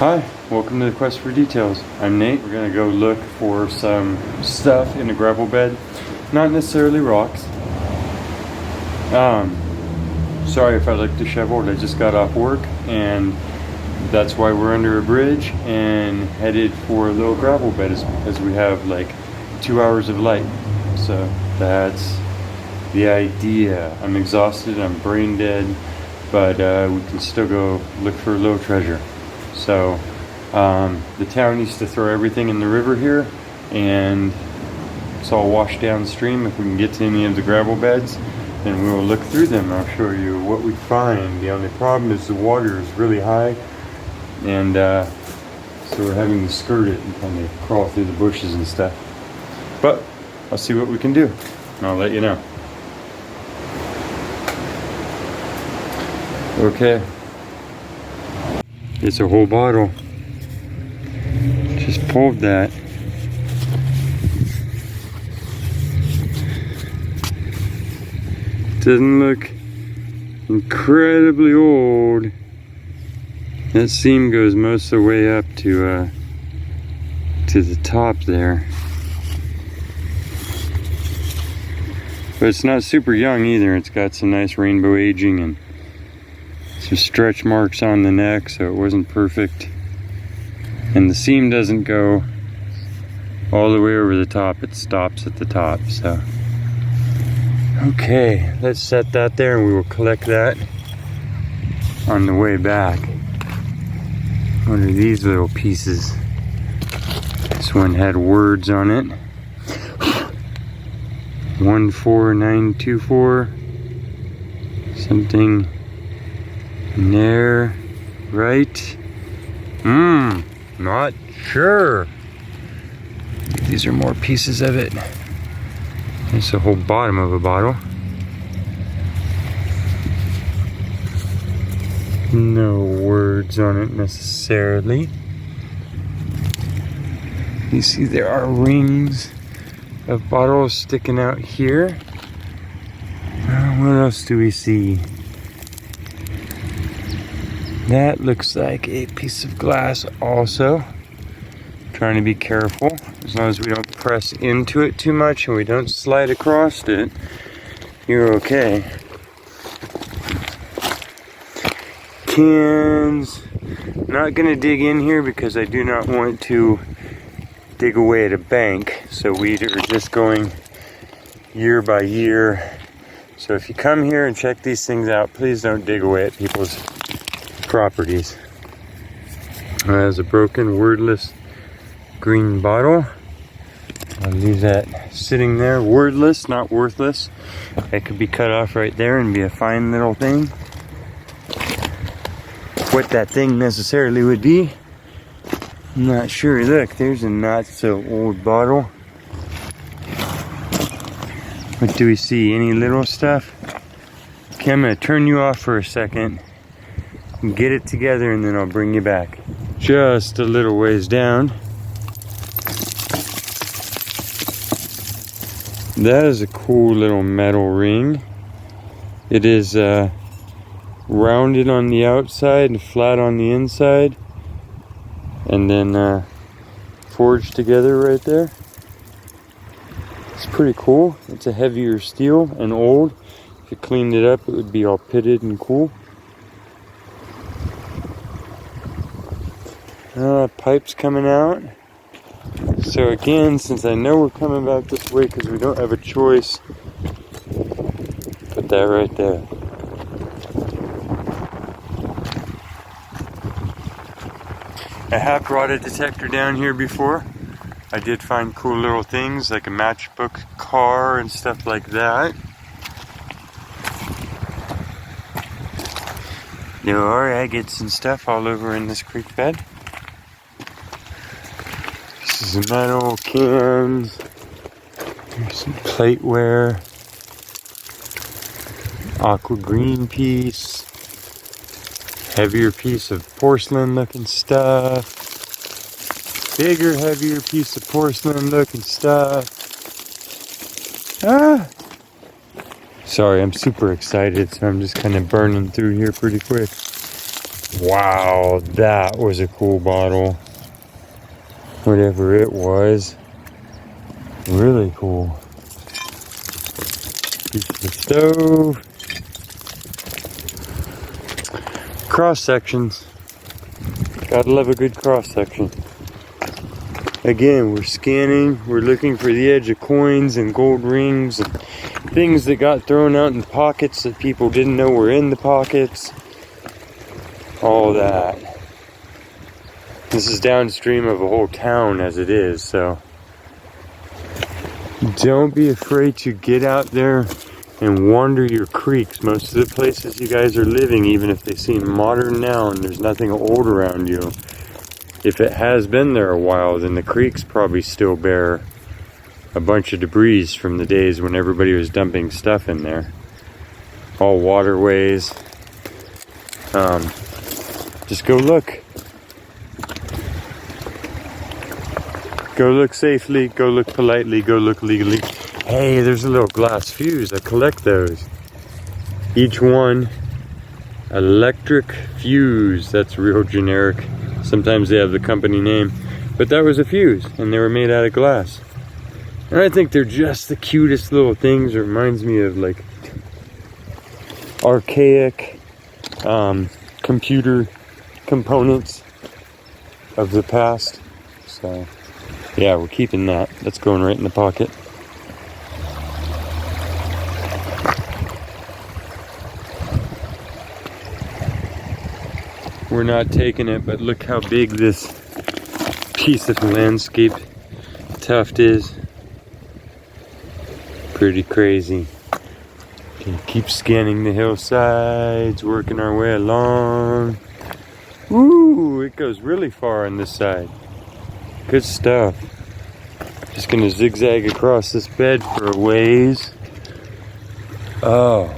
Hi, welcome to the Quest for Details. I'm Nate. We're gonna go look for some stuff in a gravel bed. Not necessarily rocks. Sorry if I look disheveled. I just got off work and that's why we're under a bridge and headed for a little gravel bed as we have like 2 hours of light. So that's the idea. I'm exhausted, I'm brain dead, but we can still go look for a little treasure. So the town used to throw everything in the river here and it's all washed downstream. If we can get to any of the gravel beds, then we will look through them. I'll show you what we find. The only problem is the water is really high and so we're having to skirt it and kind of crawl through the bushes and stuff. But I'll see what we can do and I'll let you know. Okay. It's a whole bottle. Just pulled that. Doesn't look incredibly old. That seam goes most of the way up to the top there. But it's not super young either. It's got some nice rainbow aging and some stretch marks on the neck, so it wasn't perfect. And the seam doesn't go all the way over the top, it stops at the top. So okay, let's set that there and we will collect that on the way back. What are these little pieces? This one had words on it. 14924 something. There, right? Not sure. These are more pieces of it. It's the whole bottom of a bottle. No words on it necessarily. You see there are rings of bottles sticking out here. What else do we see? That looks like a piece of glass also. Trying to be careful. As long as we don't press into it too much and we don't slide across it, you're okay. Cans. Not gonna dig in here because I do not want to dig away at a bank. So we are just going year by year. So if you come here and check these things out, please don't dig away at people's properties. There's a broken wordless green bottle. I'll leave that sitting there. Wordless, not worthless. It could be cut off right there and be a fine little thing. What that thing necessarily would be, I'm not sure. Look, there's a not so old bottle. What do we see? Any little stuff? Okay, I'm gonna turn you off for a second. Get it together and then I'll bring you back. Just a little ways down. That is a cool little metal ring. It is rounded on the outside and flat on the inside. And then forged together right there. It's pretty cool. It's a heavier steel and old. If you cleaned it up, it would be all pitted and cool. Pipes coming out. So again, since I know we're coming back this way because we don't have a choice, put that right there. I have brought a detector down here before. I did find cool little things like a matchbook car and stuff like that. There are agates and stuff all over in this creek bed. This is metal cans. There's some plateware. Aqua green piece. Heavier piece of porcelain looking stuff. Bigger, heavier piece of porcelain looking stuff. Sorry, I'm super excited, so I'm just kind of burning through here pretty quick. Wow, that was a cool bottle. Whatever it was. Really cool. Piece of the stove. Cross sections. Gotta love a good cross section. Again, we're scanning, we're looking for the edge of coins and gold rings and things that got thrown out in pockets that people didn't know were in the pockets. All that. This is downstream of a whole town as it is, so don't be afraid to get out there and wander your creeks. Most of the places you guys are living, even if they seem modern now and there's nothing old around you, if it has been there a while, then the creeks probably still bear a bunch of debris from the days when everybody was dumping stuff in there. All waterways. Just go look. Go look safely, go look politely, go look legally. Hey, there's a little glass fuse. I collect those. Each one, electric fuse. That's real generic. Sometimes they have the company name. But that was a fuse, and they were made out of glass. And I think they're just the cutest little things. It reminds me of like archaic computer components of the past. So yeah, we're keeping that. That's going right in the pocket. We're not taking it, but look how big this piece of landscape tuft is. Pretty crazy. Okay, keep scanning the hillsides, working our way along. Ooh, it goes really far on this side. Good stuff. Just gonna zigzag across this bed for a ways. Oh.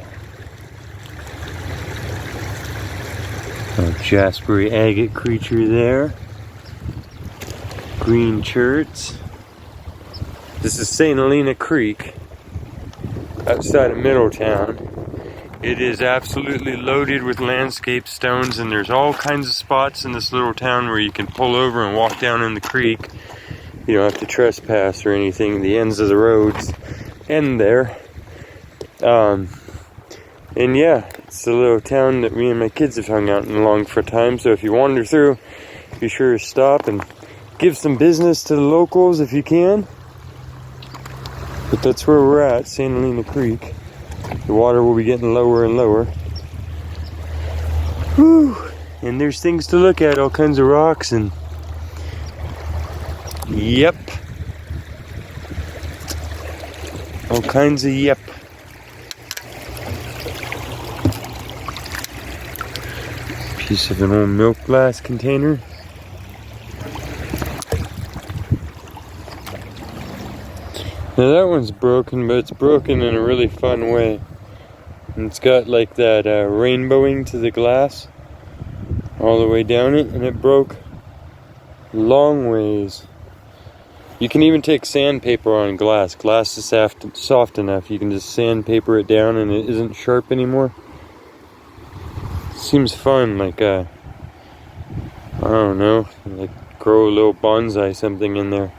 A jaspery agate creature there. Green cherts. This is St. Helena Creek outside of Middletown. It is absolutely loaded with landscape stones, and there's all kinds of spots in this little town where you can pull over and walk down in the creek. You don't have to trespass or anything. The ends of the roads end there. And yeah, it's a little town that me and my kids have hung out in along for a time. So if you wander through, be sure to stop and give some business to the locals if you can. But that's where we're at, St. Helena Creek. The water will be getting lower and lower. Whew. And there's things to look at, all kinds of rocks and... Yep. All kinds of yep. Piece of an old milk glass container. Now that one's broken, but it's broken in a really fun way. And it's got like that rainbowing to the glass all the way down it, and it broke long ways. You can even take sandpaper on glass. Glass is soft enough. You can just sandpaper it down and it isn't sharp anymore. Seems fun, like I don't know, like grow a little bonsai something in there.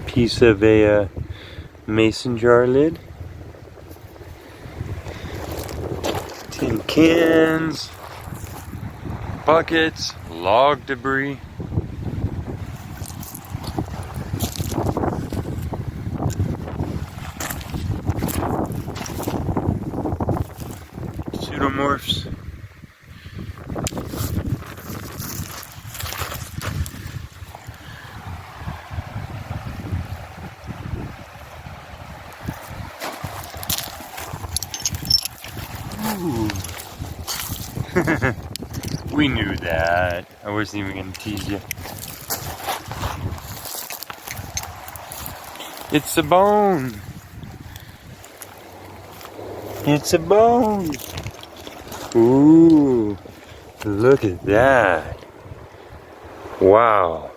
Piece of a mason jar lid. Tin cans. Buckets. Log debris. Pseudomorphs. We knew that. I wasn't even gonna tease you. It's a bone. It's a bone. Ooh, look at that. Wow.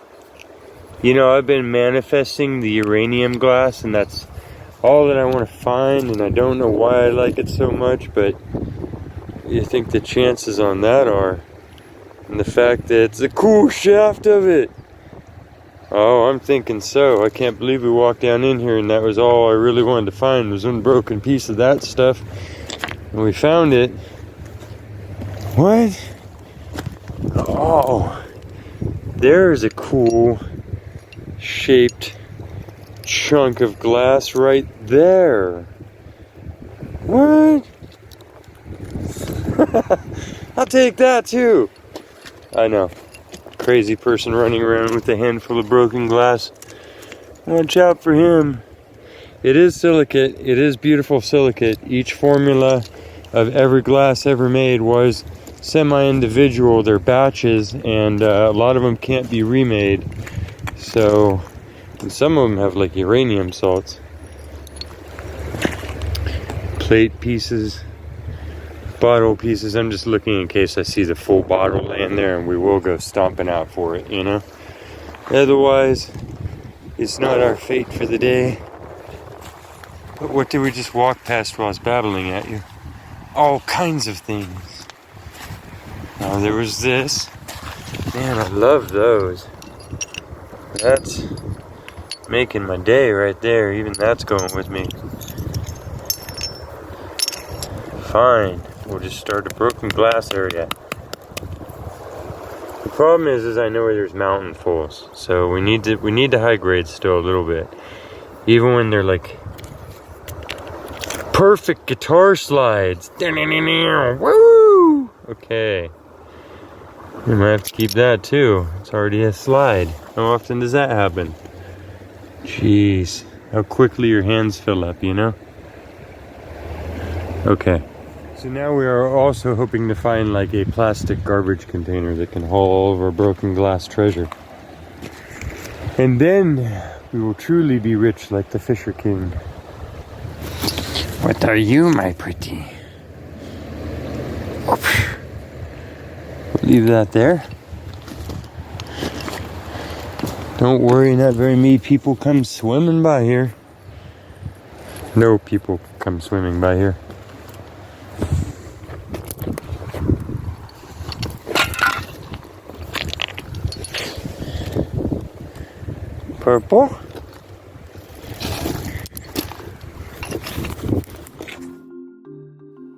You know, I've been manifesting the uranium glass, and that's all that I want to find, and I don't know why I like it so much, but you think the chances on that are, and the fact that it's a cool shaft of it. Oh, I'm thinking so. I can't believe we walked down in here and that was all I really wanted to find was one broken piece of that stuff. And we found it. What? Oh, there's a cool shaped chunk of glass right there. What? I'll take that too. I know. Crazy person running around with a handful of broken glass. Watch out for him. It is silicate. It is beautiful silicate. Each formula of every glass ever made was semi-individual. They're batches, and a lot of them can't be remade. So, and some of them have like uranium salts. Plate pieces, bottle pieces. I'm just looking in case I see the full bottle laying there, and we will go stomping out for it, you know. Otherwise, it's not our fate for the day. But what did we just walk past while I was babbling at you? All kinds of things. Now there was this. Man, I love those. That's making my day right there. Even that's going with me. Fine. We'll just start a broken glass area. The problem is I know where there's mountain falls. So we need to high grade still a little bit. Even when they're like perfect guitar slides. Woo! Okay. We might have to keep that too. It's already a slide. How often does that happen? Jeez. How quickly your hands fill up, you know? Okay. So now we are also hoping to find like a plastic garbage container that can haul all of our broken glass treasure. And then we will truly be rich like the Fisher King. What are you, my pretty? Oops. Leave that there. Don't worry, not very many people come swimming by here. No people come swimming by here. Purple.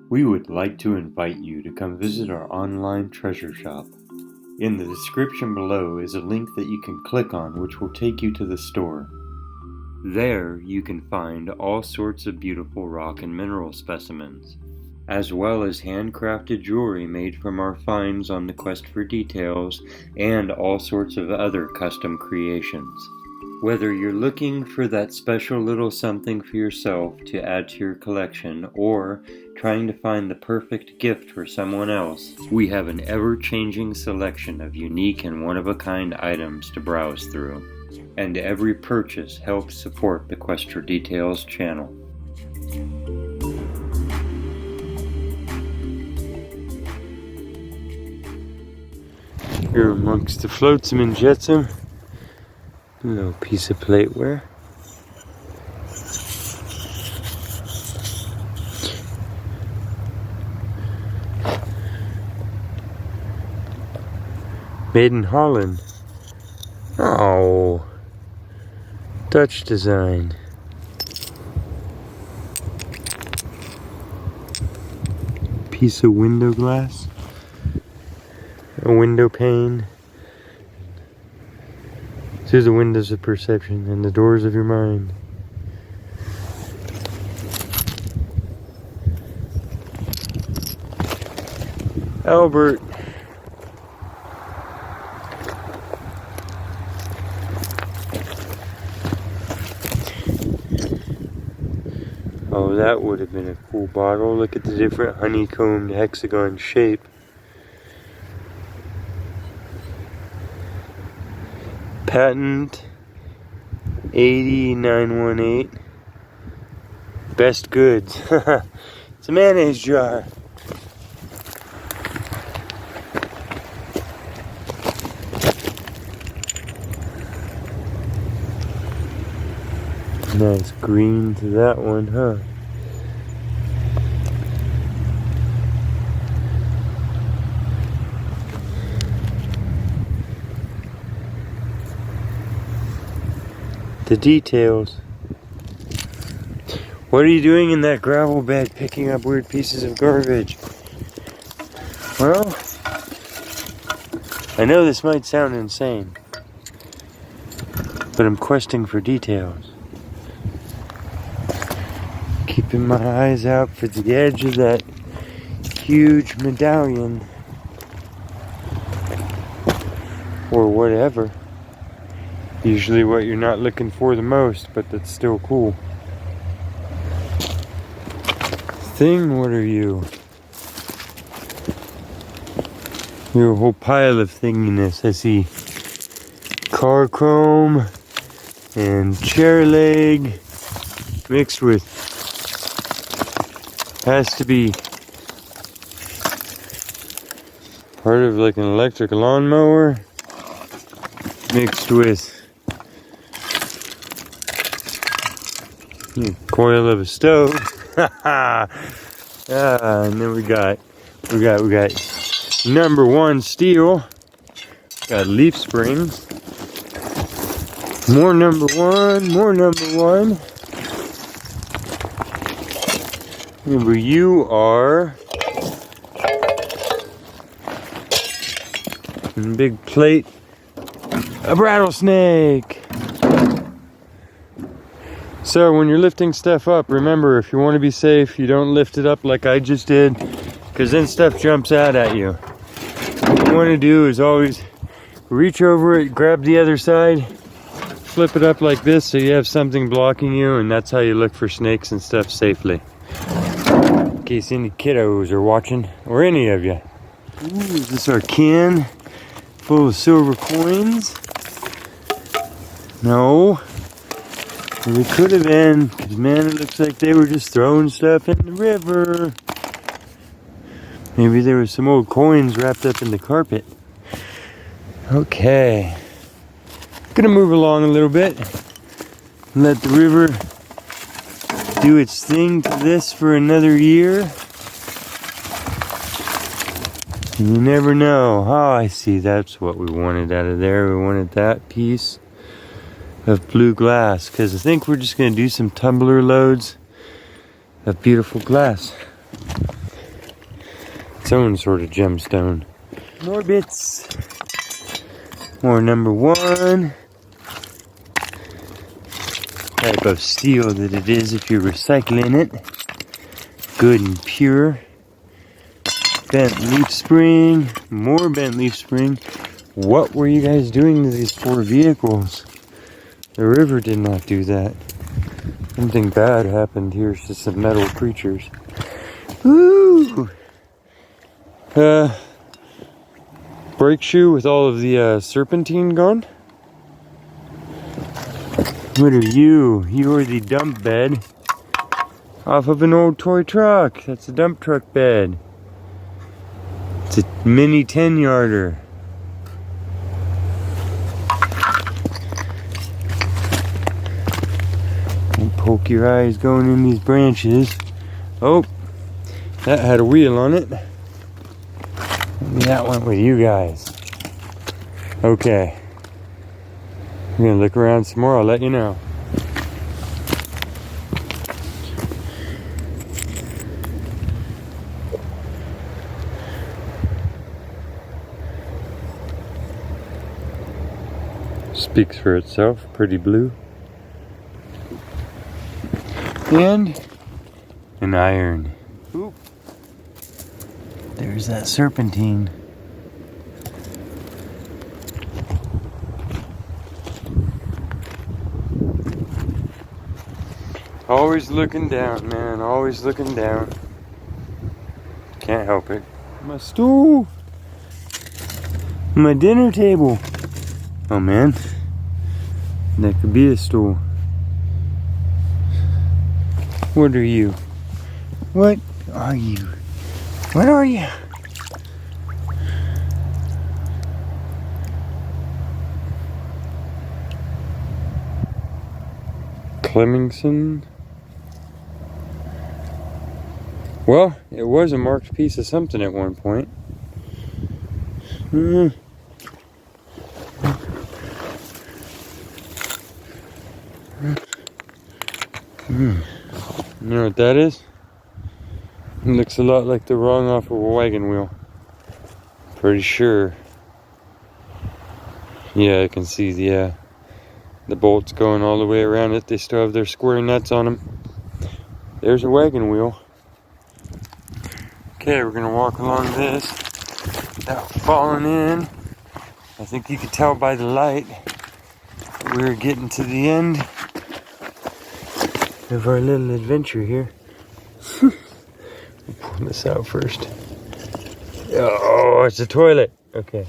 We would like to invite you to come visit our online treasure shop. In the description below is a link that you can click on, which will take you to the store. There you can find all sorts of beautiful rock and mineral specimens, as well as handcrafted jewelry made from our finds on the quest for details, and all sorts of other custom creations. Whether you're looking for that special little something for yourself to add to your collection, or trying to find the perfect gift for someone else, we have an ever-changing selection of unique and one-of-a-kind items to browse through, and every purchase helps support the Quest for Details channel. Here amongst the flotsam and jetsam, a little piece of plateware. Made in Holland. Oh, Dutch design. Piece of window glass. A window pane. Through the windows of perception and the doors of your mind. Albert. Oh, that would have been a cool bottle. Look at the different honeycombed hexagon shape. Patent 8918. Best goods. It's a mayonnaise jar. Nice green to that one, huh? The details. What are you doing in that gravel bed picking up weird pieces of garbage? Well, I know this might sound insane, but I'm questing for details. Keeping my eyes out for the edge of that huge medallion. Or whatever. Usually what you're not looking for the most, but that's still cool. Thing, what are you? You're a whole pile of thinginess. I see car chrome and chair leg mixed with, has to be part of like an electric lawnmower mixed with coil of a stove. And then we got number one steel. Got leaf springs. More number one. Remember, you are in a big plate, a rattlesnake. So when you're lifting stuff up, remember, if you want to be safe, you don't lift it up like I just did, because then stuff jumps out at you. What you want to do is always reach over it, grab the other side, flip it up like this so you have something blocking you, and that's how you look for snakes and stuff safely. In case any kiddos are watching, or any of you. Ooh, is this our can full of silver coins? No. Well, it could have been, because man, it looks like they were just throwing stuff in the river. Maybe there was some old coins wrapped up in the carpet. Okay. Gonna move along a little bit and let the river do its thing to this for another year. And you never know. Oh, I see. That's what we wanted out of there. We wanted that piece of blue glass, because I think we're just going to do some tumbler loads of beautiful glass. Its own sort of gemstone. More bits. More number one. Type of steel that it is if you're recycling it. Good and pure. Bent leaf spring. More bent leaf spring. What were you guys doing to these poor vehicles? The river did not do that. Something bad happened here to some metal creatures. Woo! Brake shoe with all of the serpentine gone. What are you? You are the dump bed off of an old toy truck. That's a dump truck bed. It's a mini 10-yarder. Poke your eyes going in these branches. Oh, that had a wheel on it. Maybe that went with you guys. Okay. I'm gonna look around some more, I'll let you know. Speaks for itself, pretty blue. And an iron. Oop. There's that serpentine. Always looking down, man. Always looking down. Can't help it. My stool. My dinner table. Oh man. That could be a stool. What are you? What are you? What are you? Clemingson. Well, it was a marked piece of something at one point. You know what that is? It looks a lot like the rung off of a wagon wheel. Pretty sure. Yeah, I can see the bolts going all the way around it. They still have their square nuts on them. There's a wagon wheel. Okay, we're gonna walk along this without falling in. I think you can tell by the light that we're getting to the end of our little adventure here. We'll pull this out first. Oh, it's a toilet. Okay.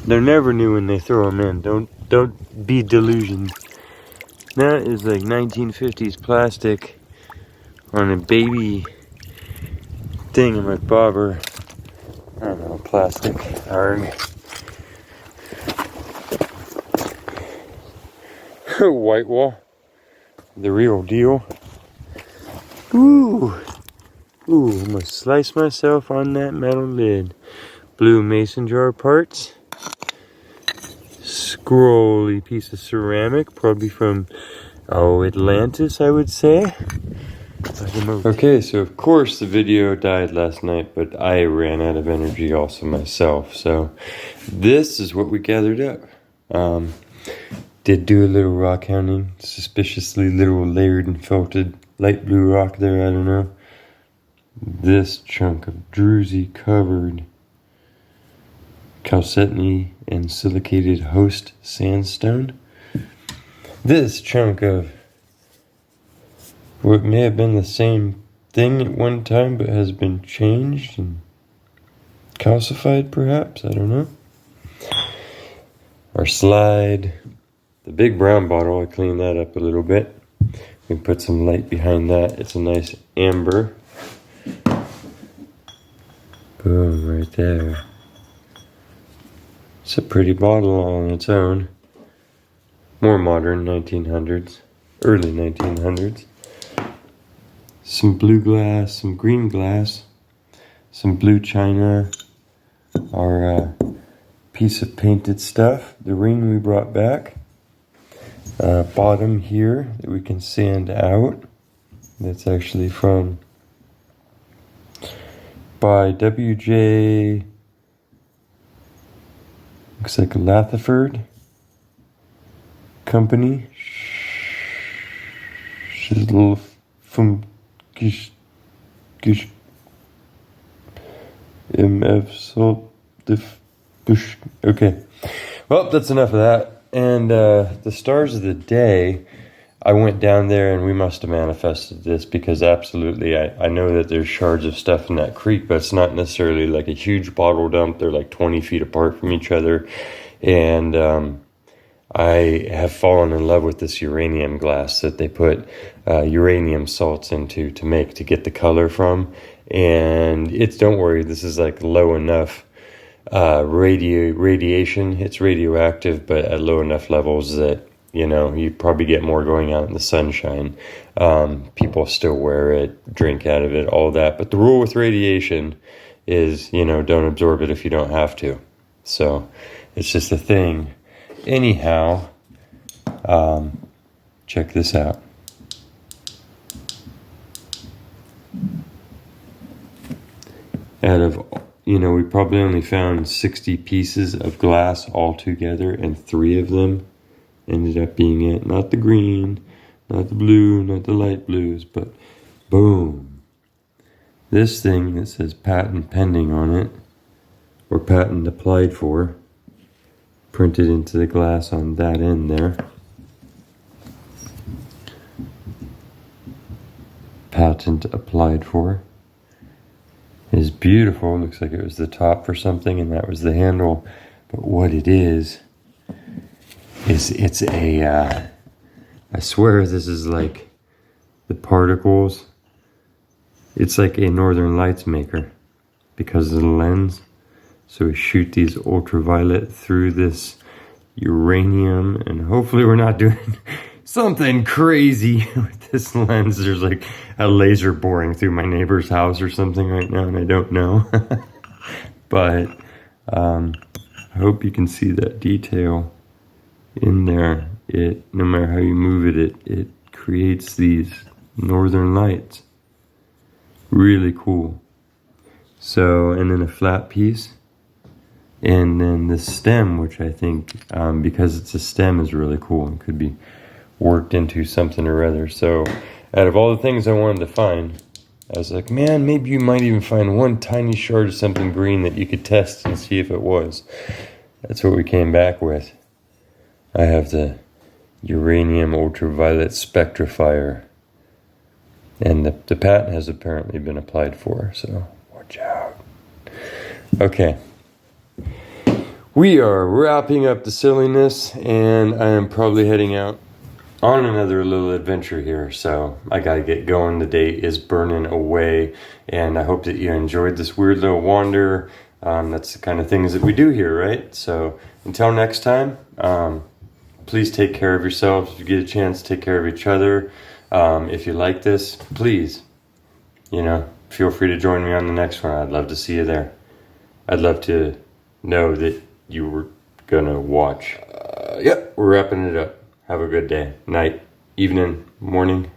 They're never new when they throw them in. Don't be delusioned. That is like 1950s plastic on a baby thingamabobber. I don't know, plastic. Arg. White wall. The real deal. Ooh. Ooh, I'm gonna slice myself on that metal lid. Blue mason jar parts. Scrolly piece of ceramic, probably from, Atlantis, I would say. Okay, so of course the video died last night, but I ran out of energy also myself. So this is what we gathered up. Did do a little rock hounding, suspiciously little layered and felted light blue rock there, I don't know. This chunk of druzy covered chalcedony and silicated host sandstone. This chunk of what may have been the same thing at one time but has been changed and calcified perhaps, I don't know. Our slide, the big brown bottle, I cleaned that up a little bit. We can put some light behind that. It's a nice amber. Boom, right there. It's a pretty bottle on its own. More modern, 1900s, early 1900s. Some blue glass, some green glass, some blue china, our piece of painted stuff, the ring we brought back. Bottom here that we can sand out. That's actually by W.J. Looks like Lathaford Company. Shizzle from Gish MF Salt Bush. Okay. Well, that's enough of that. And the stars of the day, I went down there and we must have manifested this because absolutely I know that there's shards of stuff in that creek, but it's not necessarily like a huge bottle dump. They're like 20 feet apart from each other. And I have fallen in love with this uranium glass that they put uranium salts into to get the color from. And don't worry, this is like low enough radiation. It's radioactive, but at low enough levels that you probably get more going out in the sunshine. People still wear it, drink out of it, all that. But the rule with radiation is, don't absorb it if you don't have to. So it's just a thing. Anyhow, check this out. Out of, we probably only found 60 pieces of glass altogether, and 3 of them ended up being it. Not the green, not the blue, not the light blues, but boom. This thing that says patent pending on it, or patent applied for, printed into the glass on that end there. Patent applied for. Is beautiful. Looks like it was the top for something and that was the handle. But what it is it's a, I swear this is like the particles. It's like a Northern Lights maker because of the lens. So we shoot these ultraviolet through this uranium, and hopefully we're not doing something crazy with this lens. There's like a laser boring through my neighbor's house or something right now, and I don't know. But I hope you can see that detail in there. No matter how you move it creates these northern lights. Really cool. So, and then a flat piece, and then the stem, which I think, because it's a stem, is really cool and could be worked into something or other. So, out of all the things I wanted to find, I was like, man, maybe you might even find one tiny shard of something green that you could test and see if it was. That's what we came back with. I have the uranium ultraviolet spectrifier, and the patent has apparently been applied for, so watch out. Okay. We are wrapping up the silliness, and I am probably heading out on another little adventure here, so I gotta get going. The day is burning away, and I hope that you enjoyed this weird little wander. That's the kind of things that we do here, right? So until next time, please take care of yourselves. If you get a chance, take care of each other. If you like this, please, feel free to join me on the next one. I'd love to see you there. I'd love to know that you were gonna watch. Yep, we're wrapping it up. Have a good day, night, evening, morning.